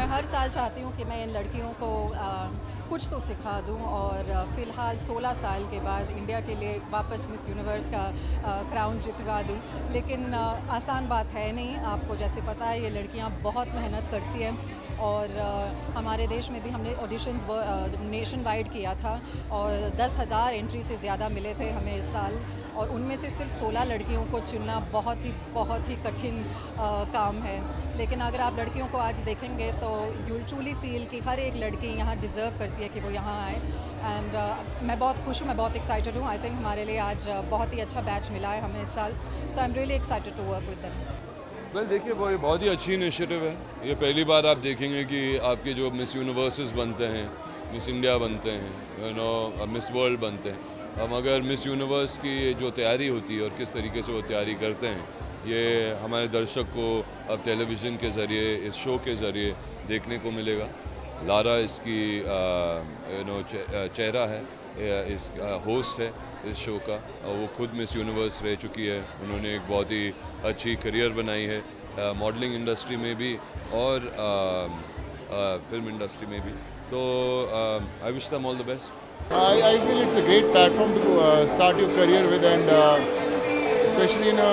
मैं हर साल चाहती हूँ कि मैं इन लड़कियों को कुछ तो सिखा दूँ और फ़िलहाल 16 साल के बाद इंडिया के लिए वापस मिस यूनिवर्स का क्राउन जितवा दूँ। लेकिन आसान बात है नहीं, आपको जैसे पता है ये लड़कियाँ बहुत मेहनत करती हैं और हमारे देश में भी हमने ऑडिशंस नेशन वाइड किया था और 10,000 एंट्री से ज़्यादा मिले थे हमें इस साल और उनमें से सिर्फ 16 लड़कियों को चुनना बहुत ही कठिन काम है। लेकिन अगर आप लड़कियों को आज देखेंगे तो यू विल ट्रूली फील कि हर एक लड़की यहाँ डिज़र्व करती है कि वो यहाँ आए। एंड मैं बहुत खुश हूँ, मैं बहुत एक्साइटेड हूँ। आई थिंक हमारे लिए आज बहुत ही अच्छा बैच मिला है हमें इस साल, so I am really excited to work with them. Well देखिए, वो बहुत ही अच्छी इनिशिएटिव है। ये पहली बार आप देखेंगे कि आपके जो मिस यूनिवर्सेस बनते हैं, मिस इंडिया बनते हैं, मिस वर्ल्ड बनते हैं, हम अगर मिस यूनिवर्स की जो तैयारी होती है और किस तरीके से वो तैयारी करते हैं, ये हमारे दर्शक को अब टेलीविज़न के ज़रिए, इस शो के ज़रिए देखने को मिलेगा। लारा इसकी चेहरा है, इस होस्ट है इस शो का, और वो खुद मिस यूनिवर्स रह चुकी है। उन्होंने एक बहुत ही अच्छी करियर बनाई है मॉडलिंग इंडस्ट्री में भी और फिल्म इंडस्ट्री में भी। तो I wish them all the best. I feel it's a great platform to start your career with, and especially in a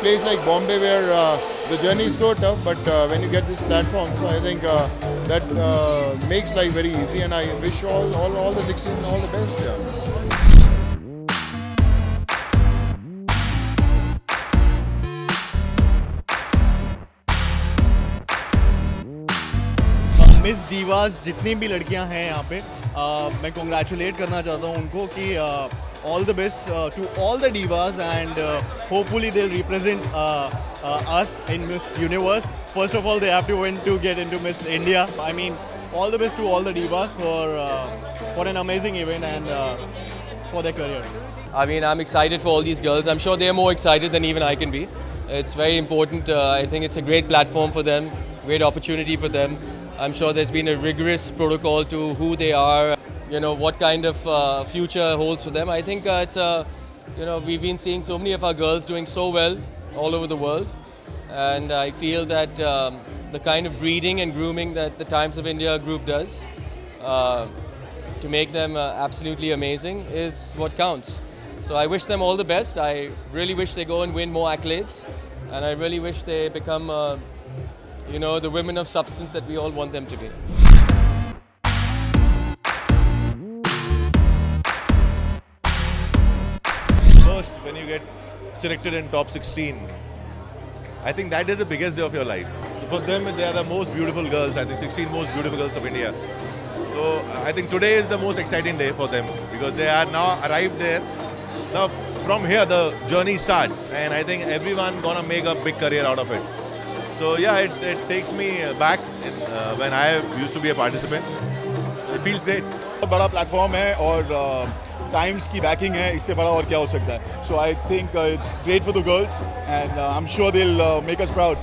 place like Bombay where the journey is so tough, but when you get this platform, so I think that makes life very easy, and I wish all the 16 all the best. Yeah. Miss divas जितनी भी लड़कियां हैं यहाँ पे, मैं congratulate करना चाहता हूँ उनको कि all the best to all the divas and hopefully they'll represent us in Miss Universe. First of all, they have to win to get into Miss India. I mean, all the best to all the divas for an amazing event and for their career. I mean, I'm excited for all these girls. I'm sure they're more excited than even I can be. It's very important. I think it's a great platform for them, great opportunity for them. I'm sure there's been a rigorous protocol to who they are, what kind of future holds for them. I think we've been seeing so many of our girls doing so well all over the world. And I feel that the kind of breeding and grooming that the Times of India group does to make them absolutely amazing is what counts. So I wish them all the best. I really wish they go and win more accolades. And I really wish they become the women of substance that we all want them to be. First, when you get selected in top 16, I think that is the biggest day of your life. So for them, they are the most beautiful girls. I think 16 most beautiful girls of India. So I think today is the most exciting day for them because they are now arrived there. Now from here, the journey starts, and I think everyone gonna make a big career out of it. So yeah, it takes me back when I used to be a participant. So it feels great. बहुत बड़ा platform है और times की banking है, इससे बड़ा और क्या हो सकता है. So I think it's great for the girls and I am sure they will make us proud.